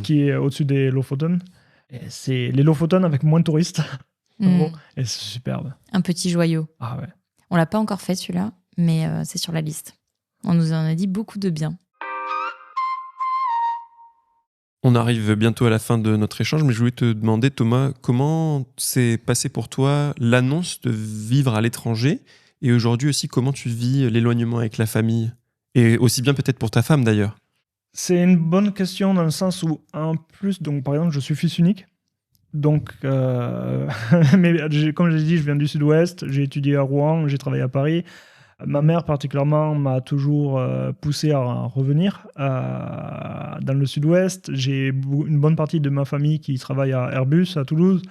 qui est au-dessus des Lofoten. Et c'est les Lofoten avec moins de touristes, et c'est superbe. Un petit joyau. Ah ouais. On l'a pas encore fait celui-là, mais c'est sur la liste. On nous en a dit beaucoup de bien. On arrive bientôt à la fin de notre échange, mais je voulais te demander, Thomas, comment s'est passé pour toi l'annonce de vivre à l'étranger, et aujourd'hui aussi comment tu vis l'éloignement avec la famille, et aussi bien peut-être pour ta femme d'ailleurs? C'est une bonne question dans le sens où, en plus, donc par exemple, je suis fils unique. Donc, mais comme je l'ai dit, je viens du sud-ouest, j'ai étudié à Rouen, j'ai travaillé à Paris. Ma mère, particulièrement, m'a toujours poussé à revenir dans le sud-ouest. J'ai une bonne partie de ma famille qui travaille à Airbus, à Toulouse.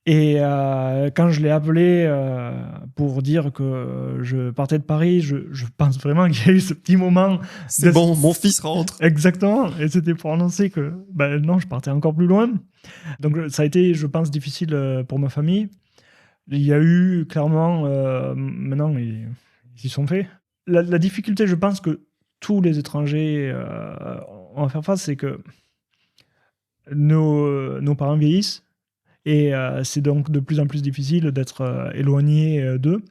Et quand je l'ai appelé pour dire que je partais de Paris, je pense vraiment qu'il y a eu ce petit moment. C'est bon, mon fils rentre. Exactement. Et c'était pour annoncer que non, je partais encore plus loin. Donc ça a été, je pense, difficile pour ma famille. Il y a eu clairement, maintenant, ils y sont faits. La difficulté, je pense que tous les étrangers ont à faire face, c'est que nos parents vieillissent. Et c'est donc de plus en plus difficile d'être éloigné d'eux.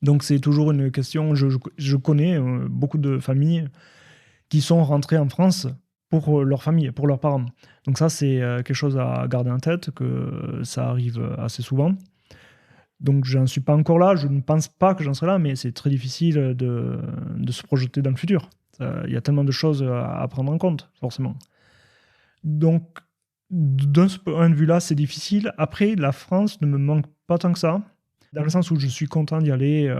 Donc c'est toujours une question. Je connais beaucoup de familles qui sont rentrées en France pour leur famille, pour leurs parents. Donc ça, c'est quelque chose à garder en tête, que ça arrive assez souvent. Donc j'en suis pas encore là, je ne pense pas que j'en serai là, mais c'est très difficile de se projeter dans le futur. Il y a tellement de choses à prendre en compte, forcément. Donc, d'un point de vue-là, c'est difficile. Après, la France ne me manque pas tant que ça, dans le sens où je suis content d'y aller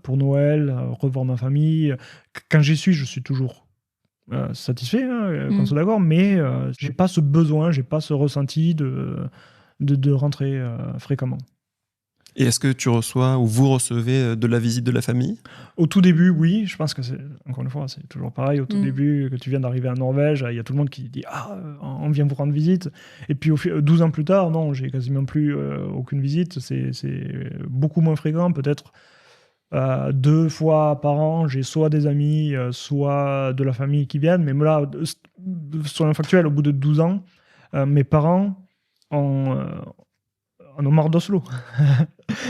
pour Noël, revoir ma famille. Quand j'y suis, je suis toujours satisfait, qu'on soit d'accord, mais j'ai pas ce besoin, j'ai pas ce ressenti de rentrer fréquemment. Et est-ce que tu reçois ou vous recevez de la visite de la famille ? Au tout début, oui. Je pense que c'est, encore une fois, c'est toujours pareil. Au tout début, que tu viens d'arriver en Norvège, il y a tout le monde qui dit « Ah, on vient vous rendre visite ». Et puis 12 ans plus tard, non, j'ai quasiment plus aucune visite. C'est beaucoup moins fréquent, peut-être 2 fois par an. J'ai soit des amis, soit de la famille qui viennent. Mais là, sur un factuel, au bout de 12 ans, mes parents ont marre d'Oslo.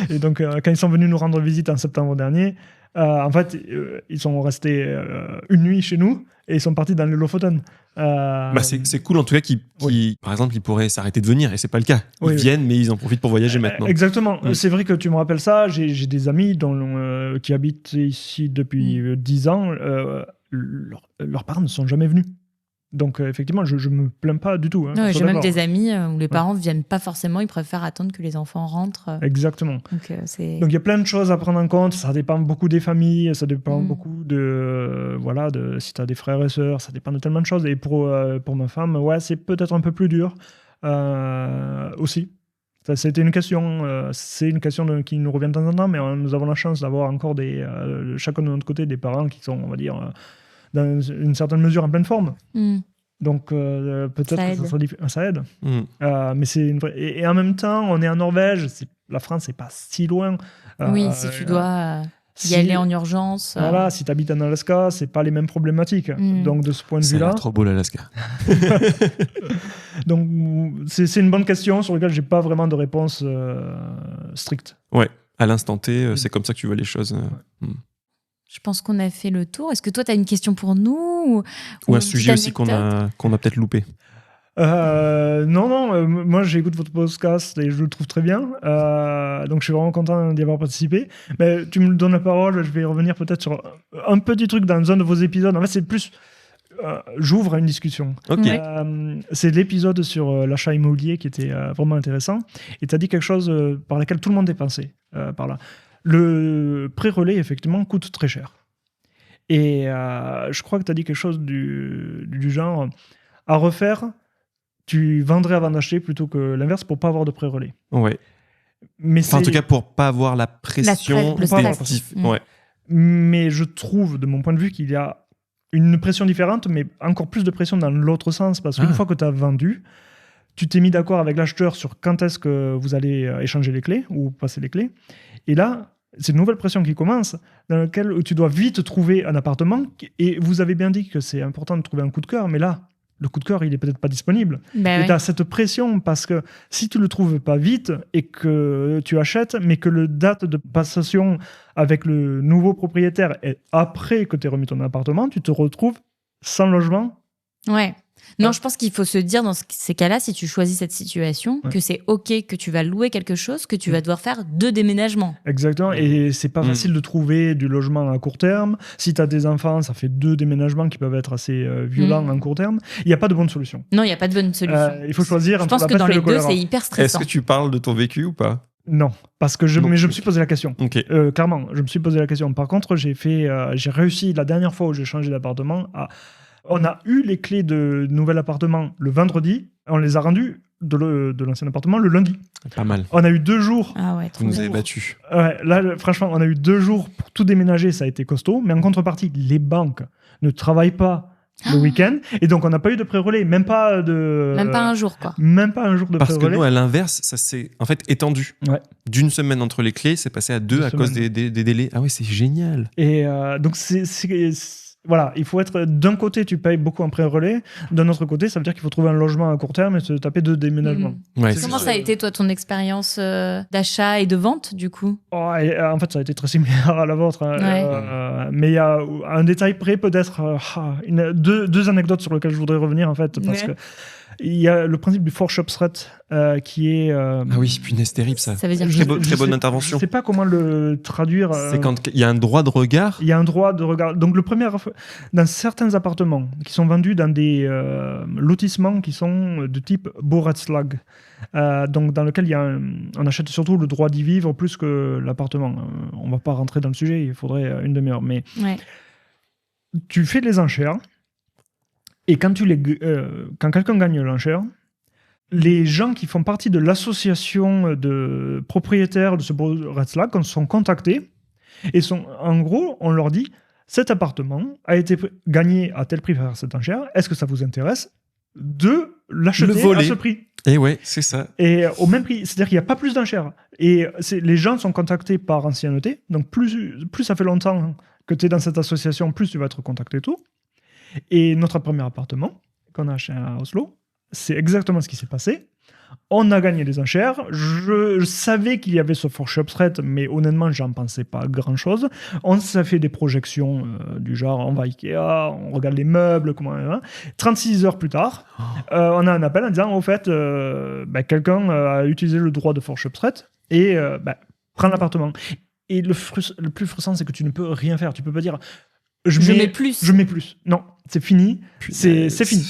Et donc, quand ils sont venus nous rendre visite en septembre dernier, en fait, ils sont restés une nuit chez nous et ils sont partis dans le Lofoten. C'est cool en tout cas qui par exemple, ils pourraient s'arrêter de venir et c'est pas le cas. Ils viennent, mais ils en profitent pour voyager maintenant. Exactement. C'est vrai que tu me rappelles ça. J'ai des amis qui habitent ici depuis 10 ans. Leurs parents ne sont jamais venus. Donc, effectivement, je me plains pas du tout. Non, j'ai même des amis où les parents ne viennent pas forcément, ils préfèrent attendre que les enfants rentrent. Exactement. Donc, il y a plein de choses à prendre en compte. Ça dépend beaucoup des familles, ça dépend beaucoup de si tu as des frères et sœurs, ça dépend de tellement de choses. Et pour ma femme, c'est peut-être un peu plus dur aussi. C'était une question, c'est une question qui nous revient de temps en temps, mais nous avons la chance d'avoir encore chacun de notre côté des parents qui sont, on va dire, dans une certaine mesure en pleine forme. Donc peut-être que ça aide. Mais c'est une vraie... et en même temps, on est en Norvège, la France, c'est pas si loin. Oui, si tu dois y aller en urgence. Voilà, si tu habites en Alaska, c'est pas les mêmes problématiques. Donc de ce point de vue-là... Ça a l'air trop beau l'Alaska. Donc c'est une bonne question sur laquelle j'ai pas vraiment de réponse stricte. Ouais, à l'instant T, c'est comme ça que tu vois les choses. Je pense qu'on a fait le tour. Est-ce que toi, tu as une question pour nous ou un sujet aussi qu'on a peut-être loupé? Non, moi j'écoute votre podcast et je le trouve très bien. Donc je suis vraiment content d'y avoir participé. Mais tu me donnes la parole, je vais revenir peut-être sur un petit truc dans un de vos épisodes. En fait, c'est plus... j'ouvre à une discussion. Okay. C'est l'épisode sur l'achat immobilier qui était vraiment intéressant. Et tu as dit quelque chose par laquelle tout le monde est passé par là. Le pré-relais, effectivement, coûte très cher. Et je crois que tu as dit quelque chose du genre, à refaire, tu vendrais avant d'acheter plutôt que l'inverse pour pas avoir de pré-relais. Ouais. Mais en tout cas, pour pas avoir la pression. Ouais. Mais je trouve, de mon point de vue, qu'il y a une pression différente, mais encore plus de pression dans l'autre sens, parce qu'une fois que tu as vendu, tu t'es mis d'accord avec l'acheteur sur quand est-ce que vous allez échanger les clés ou passer les clés. Et là, c'est une nouvelle pression qui commence, dans laquelle tu dois vite trouver un appartement. Et vous avez bien dit que c'est important de trouver un coup de cœur, mais là, le coup de cœur, il n'est peut-être pas disponible. Et tu as cette pression, parce que si tu ne le trouves pas vite et que tu achètes, mais que le date de passation avec le nouveau propriétaire est après que tu aies remis ton appartement, tu te retrouves sans logement. Ouais. Non, je pense qu'il faut se dire dans ces cas-là, si tu choisis cette situation, que c'est OK que tu vas louer quelque chose, que tu vas devoir faire 2 déménagements. Exactement, et c'est pas facile de trouver du logement à court terme. Si tu as des enfants, ça fait 2 déménagements qui peuvent être assez violents en court terme. Il n'y a pas de bonne solution. Non, il n'y a pas de bonne solution. Il faut choisir. Je pense que dans les deux, c'est hyper stressant. Est-ce que tu parles de ton vécu ou pas ? Non, parce que je me suis posé la question. Okay. Clairement, je me suis posé la question. Par contre, j'ai réussi la dernière fois où j'ai changé d'appartement à... On a eu les clés de nouvel appartement le vendredi, on les a rendues de l'ancien appartement le lundi. Pas mal. On a eu 2 jours. Ah ouais, Vous nous avez battus. Ouais, là, franchement, on a eu 2 jours pour tout déménager, ça a été costaud. Mais en contrepartie, les banques ne travaillent pas le week-end. Et donc, on n'a pas eu de pré-relais, même pas un jour, quoi. Même pas un jour de Parce que pré-relais. nous, à l'inverse, ça s'est en fait étendu. Ouais. D'une semaine entre les clés, c'est passé à 2 à cause des délais. Ah ouais, c'est génial. Et donc, voilà, il faut être... D'un côté, tu payes beaucoup en pré-relais. D'un autre côté, ça veut dire qu'il faut trouver un logement à court terme et se taper 2 déménagements. Ouais, Comment ça a été, toi, ton expérience d'achat et de vente, du coup? En fait, ça a été très similaire à la vôtre. Mais il y a un détail près, peut-être, deux anecdotes sur lesquelles je voudrais revenir, en fait, parce que il y a le principe du Vorschöpfsrecht qui est... Ah oui, punaise, terrible ça. Ça veut dire très bonne intervention. Je ne sais pas comment le traduire. C'est quand il y a un droit de regard. Il y a un droit de regard. Donc, dans certains appartements qui sont vendus dans des lotissements qui sont de type Baurechtslag, donc dans lequel on achète surtout le droit d'y vivre plus que l'appartement. On ne va pas rentrer dans le sujet, il faudrait une demi-heure. Mais tu fais les enchères. Et quand quelqu'un gagne l'enchère, les gens qui font partie de l'association de propriétaires de ce Baurechtslag sont contactés et en gros, on leur dit cet appartement a été gagné à tel prix par cette enchère. Est-ce que ça vous intéresse de l'acheter à ce prix? Et ouais, c'est ça. Et au même prix, c'est-à-dire qu'il n'y a pas plus d'enchères. Et les gens sont contactés par ancienneté. Donc plus ça fait longtemps que tu es dans cette association, plus tu vas être contacté et tout. Et notre premier appartement qu'on a acheté à Oslo, c'est exactement ce qui s'est passé. On a gagné les enchères. Je savais qu'il y avait ce Vorschöpfsrecht, mais honnêtement, j'en pensais pas grand-chose. On s'est fait des projections du genre, on va à Ikea, on regarde les meubles, comment... 36 heures plus tard, on a un appel en disant, au fait, quelqu'un a utilisé le droit de Vorschöpfsrecht et prend l'appartement. Et le plus frustrant, c'est que tu ne peux rien faire. Tu peux pas dire... Je mets plus. Non, c'est fini. C'est fini.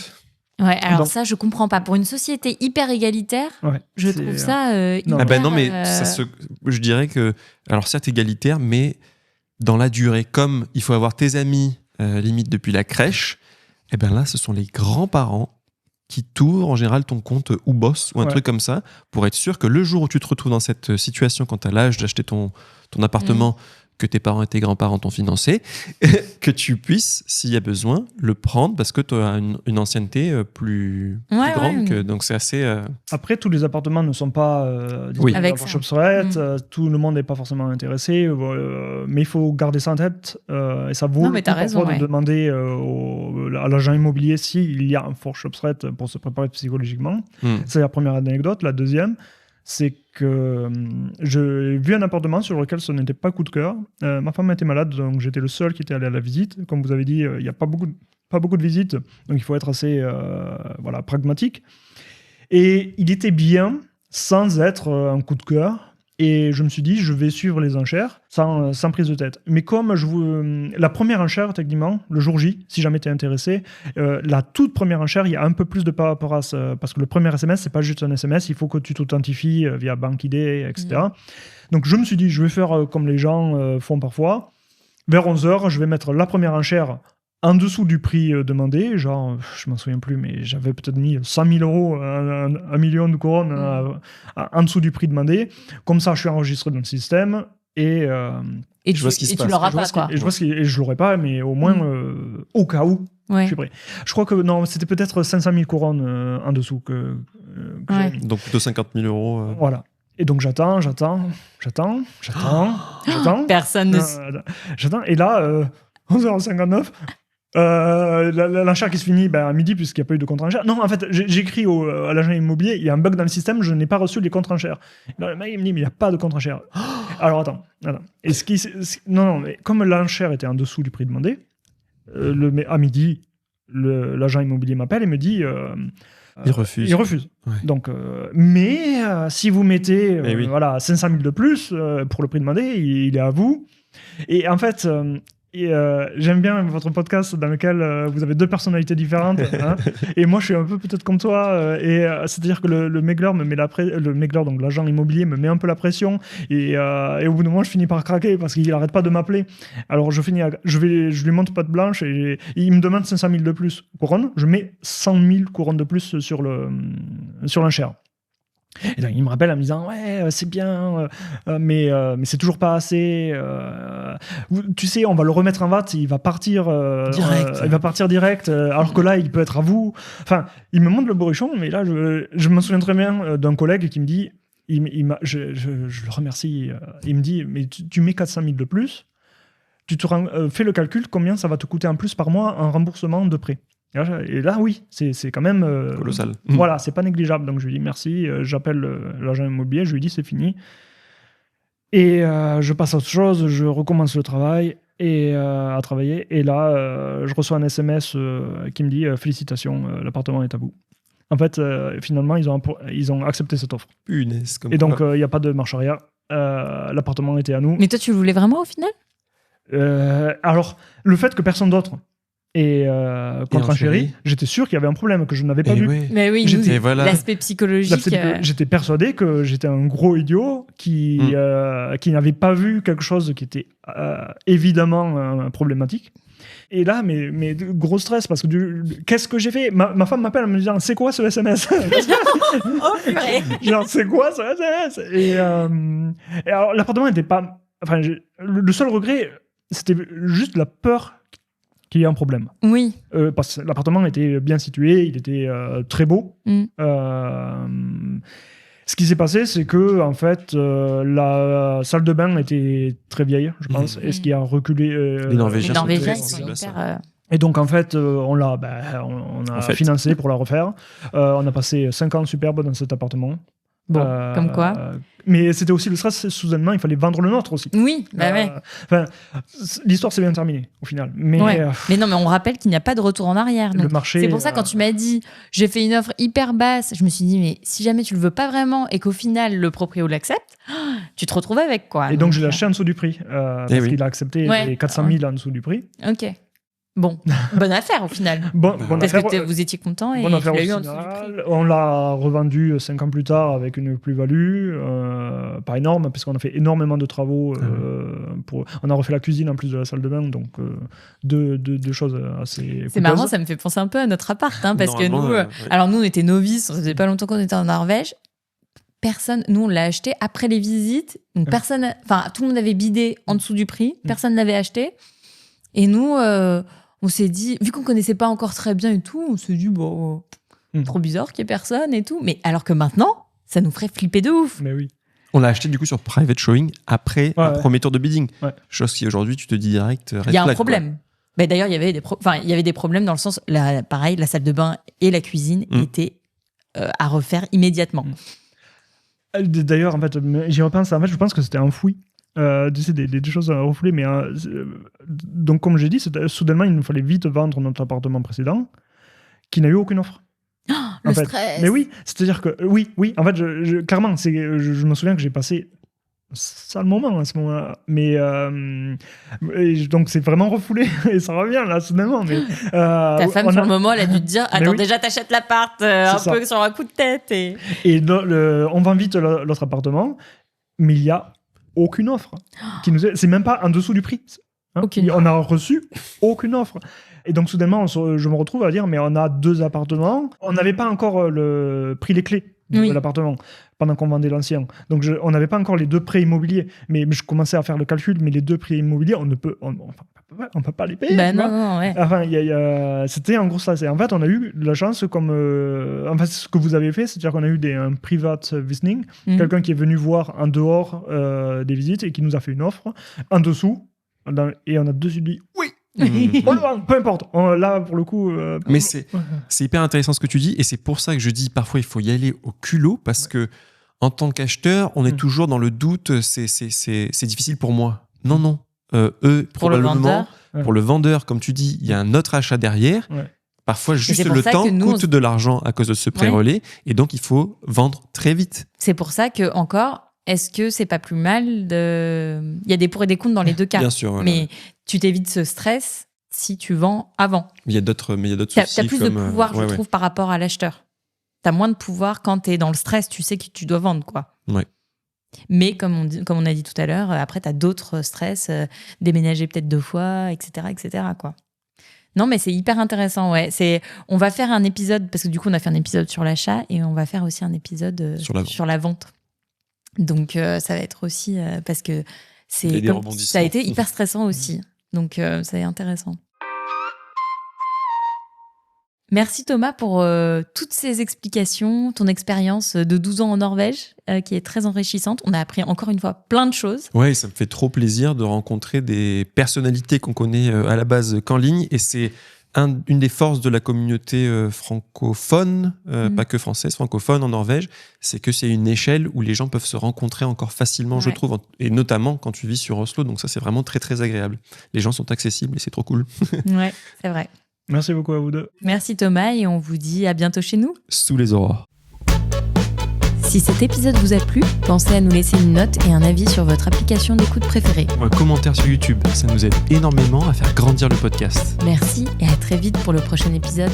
Ouais, alors ça, je comprends pas. Pour une société hyper égalitaire, je trouve ça hyper... Non, mais je dirais que... Alors certes égalitaire, mais dans la durée, comme il faut avoir tes amis, limite depuis la crèche, et bien là, ce sont les grands-parents qui t'ouvrent en général ton compte ou boss ou un truc comme ça, pour être sûr que le jour où tu te retrouves dans cette situation, quand tu as l'âge d'acheter ton appartement, que tes parents et tes grands-parents t'ont financé, que tu puisses, s'il y a besoin, le prendre parce que tu as une ancienneté plus grande. Donc c'est assez... Après, tous les appartements ne sont pas avec Vorschöpfsrecht, tout le monde n'est pas forcément intéressé, mais il faut garder ça en tête, et ça vaut le coup parfois de demander à l'agent immobilier s'il y a un Vorschöpfsrecht pour se préparer psychologiquement. C'est la première anecdote. La deuxième, c'est que j'ai vu un appartement sur lequel ce n'était pas coup de cœur. Ma femme était malade, donc j'étais le seul qui était allé à la visite. Comme vous avez dit, il n'y a pas beaucoup de visites, donc il faut être assez pragmatique. Et il était bien, sans être un coup de cœur. Et je me suis dit, je vais suivre les enchères sans prise de tête. Mais comme la première enchère, techniquement, le jour J, si jamais tu es intéressé, la toute première enchère, il y a un peu plus de paperasse. Parce que le premier SMS, c'est pas juste un SMS, il faut que tu t'authentifies via BankID, etc. Donc je me suis dit, je vais faire comme les gens font parfois. Vers 11h, je vais mettre la première enchère en dessous du prix demandé, genre, je m'en souviens plus, mais j'avais peut-être mis 100 000 euros, 1 million de couronnes en dessous du prix demandé. Comme ça, je suis enregistré dans le système et je vois ce qui se passe. Tu l'auras pas, quoi. Et je l'aurai pas, mais au moins, au cas où, je suis prêt. Je crois que non, c'était peut-être 500 000 couronnes en dessous que j'ai mis. Donc plutôt 50 000 euros. Voilà. Et donc j'attends. Personne ne... J'attends, et là, 11h59... l'enchère qui se finit à midi puisqu'il n'y a pas eu de contre-enchère. Non, en fait, j'écris à l'agent immobilier, il y a un bug dans le système, je n'ai pas reçu les contre-enchères. Le mec il me dit, mais il n'y a pas de contre-enchère. Alors attends. Et non, mais comme l'enchère était en dessous du prix demandé, à midi, l'agent immobilier m'appelle et me dit... il refuse. Ouais. Donc, mais si vous mettez 500 000 de plus pour le prix demandé, il est à vous. Et en fait... j'aime bien votre podcast dans lequel vous avez 2 personnalités différentes. Et moi, je suis un peu peut-être comme toi. C'est-à-dire que le megler me met le megler, donc l'agent immobilier, me met un peu la pression. Et au bout d'un moment, je finis par craquer parce qu'il n'arrête pas de m'appeler. Alors, je lui monte patte blanche et il me demande 500 000 de plus couronne. Je mets 100 000 couronnes de plus sur sur l'enchère. Et donc, il me rappelle en me disant ouais, c'est bien, mais c'est toujours pas assez. Tu sais, on va le remettre en vente, il va partir direct. Alors que là, il peut être à vous. Enfin, il me montre le bourrichon, mais là, je me souviens très bien d'un collègue qui me dit, je le remercie. Il me dit mais tu mets 400 000 de plus, fais le calcul, combien ça va te coûter en plus par mois en remboursement de prêt. Et là, oui, c'est quand même... colossal. Voilà, c'est pas négligeable. Donc, je lui dis merci, j'appelle l'agent immobilier, je lui dis c'est fini. Et je passe à autre chose, je recommence le travail à travailler. Et là, je reçois un SMS qui me dit félicitations, l'appartement est à vous. En fait, finalement, ils ont accepté cette offre. Punaise, comme Et donc, quoi. il n'y a pas de marche arrière. L'appartement était à nous. Mais toi, tu le voulais vraiment au final ? Alors, le fait que personne d'autre et contre un chéri, j'étais sûr qu'il y avait un problème que je n'avais pas vu. Ouais. Mais oui, l'aspect psychologique. J'étais persuadé que j'étais un gros idiot qui n'avait pas vu quelque chose qui était évidemment problématique. Et là, mais gros stress parce que qu'est-ce que j'ai fait ? Ma femme m'appelle en me disant c'est quoi ce SMS ? Oh purée ! Genre c'est quoi ce SMS ? Et alors l'appartement n'était pas. Enfin, le seul regret, c'était juste la peur qu'il y ait un problème. Oui. Parce que l'appartement était bien situé, il était très beau. Ce qui s'est passé, c'est que en fait, la salle de bain était très vieille, je pense, et ce qui a reculé. Les Norvégiens sont très hyper... Et donc, en fait, on a financé pour la refaire. On a passé 5 ans superbes dans cet appartement. Bon, comme quoi. Mais c'était aussi le stress, soudainement, il fallait vendre le nôtre aussi. Oui, bah ouais. L'histoire s'est bien terminée, au final. Mais non, mais on rappelle qu'il n'y a pas de retour en arrière. Le marché. C'est pour ça, quand tu m'as dit, j'ai fait une offre hyper basse, je me suis dit, mais si jamais tu le veux pas vraiment et qu'au final, le proprio l'accepte, tu te retrouves avec quoi. Et donc je l'ai acheté en dessous du prix. Parce qu'il a accepté les 400 000 en dessous du prix. Ok. Bon, bonne affaire au final. Parce affaire, que vous étiez content et bonne affaire tu l'as eu au en dessous du prix. On l'a revendu 5 ans plus tard avec une plus-value, pas énorme, parce qu'on a fait énormément de travaux. On a refait la cuisine en plus de la salle de bain, donc deux choses assez coûteuses. C'est marrant, ça me fait penser un peu à notre appart, parce que nous, alors nous on était novices, ça faisait pas longtemps qu'on était en Norvège. Nous on l'a acheté après les visites, donc tout le monde avait bidé en dessous du prix, personne l'avait acheté, et nous on s'est dit, vu qu'on connaissait pas encore très bien et tout, on s'est dit trop bizarre qu'il y ait personne et tout, mais alors que maintenant ça nous ferait flipper de ouf. Mais oui. On l'a acheté du coup sur private showing après un premier tour de bidding, chose qui aujourd'hui tu te dis direct il y a un problème. Mais d'ailleurs il y avait des problèmes dans le sens, pareil, la salle de bain et la cuisine étaient à refaire immédiatement. D'ailleurs, en fait, j'y repense. En fait, je pense que c'était enfoui. Des choses à refouler, mais donc, comme j'ai dit, soudainement, il nous fallait vite vendre notre appartement précédent, qui n'a eu aucune offre. Le stress. Mais oui, c'est-à-dire que oui. En fait, clairement, je me souviens que j'ai passé sale moment à ce moment-là, mais donc c'est vraiment refoulé et ça revient là soudainement. Mais ta femme sur le moment, elle a dû te dire attends, déjà t'achètes l'appart peu sur un coup de tête et on vend vite l'autre appartement, mais il y a aucune offre c'est même pas en dessous du prix. On a reçu aucune offre. Et donc soudainement je me retrouve à dire mais on a 2 appartements, on n'avait pas encore pris les clés de l'appartement pendant qu'on vendait l'ancien, donc on n'avait pas encore les 2 prêts immobiliers, mais je commençais à faire le calcul, mais les 2 prêts immobiliers on peut pas les payer. Enfin, c'était en gros ça. En fait, on a eu de la chance, comme ce que vous avez fait, c'est-à-dire qu'on a eu un private visiting, quelqu'un qui est venu voir en dehors des visites et qui nous a fait une offre en dessous, et on a de suite dit oui. Peu importe. Là, pour le coup. Mais c'est hyper intéressant ce que tu dis, et c'est pour ça que je dis parfois il faut y aller au culot, parce que en tant qu'acheteur, on est toujours dans le doute. C'est difficile pour moi. Non. Eux, probablement, pour le vendeur, comme tu dis, il y a un autre achat derrière. Parfois, juste le temps coûte de l'argent à cause de ce pré-relais, et donc il faut vendre très vite. C'est pour ça que, encore, est-ce que c'est pas plus mal il y a des pour et des contre dans les 2 cas. Bien sûr. Voilà. Mais tu t'évites ce stress si tu vends avant. Il y a d'autres soucis. T'as plus de pouvoir, je trouve, par rapport à l'acheteur. T'as moins de pouvoir quand t'es dans le stress, tu sais que tu dois vendre, quoi. Ouais. Mais comme on a dit tout à l'heure, après, tu as d'autres stress, déménager peut-être 2 fois, etc., quoi. Non, mais c'est hyper intéressant, ouais. On va faire un épisode, parce que du coup, on a fait un épisode sur l'achat et on va faire aussi un épisode sur la vente. Donc, ça va être aussi, parce que ça a été hyper stressant aussi. Donc, c'est intéressant. Merci Thomas pour toutes ces explications, ton expérience de 12 ans en Norvège, qui est très enrichissante. On a appris encore une fois plein de choses. Ouais, ça me fait trop plaisir de rencontrer des personnalités qu'on connaît à la base qu'en ligne. Et c'est une des forces de la communauté francophone, pas que française, francophone en Norvège, c'est que c'est une échelle où les gens peuvent se rencontrer encore facilement, je trouve, et notamment quand tu vis sur Oslo. Donc ça, c'est vraiment très, très agréable. Les gens sont accessibles et c'est trop cool. Ouais, c'est vrai. Merci beaucoup à vous deux. Merci Thomas et on vous dit à bientôt chez nous. Sous les aurores. Si cet épisode vous a plu, pensez à nous laisser une note et un avis sur votre application d'écoute préférée. Un commentaire sur YouTube, ça nous aide énormément à faire grandir le podcast. Merci et à très vite pour le prochain épisode.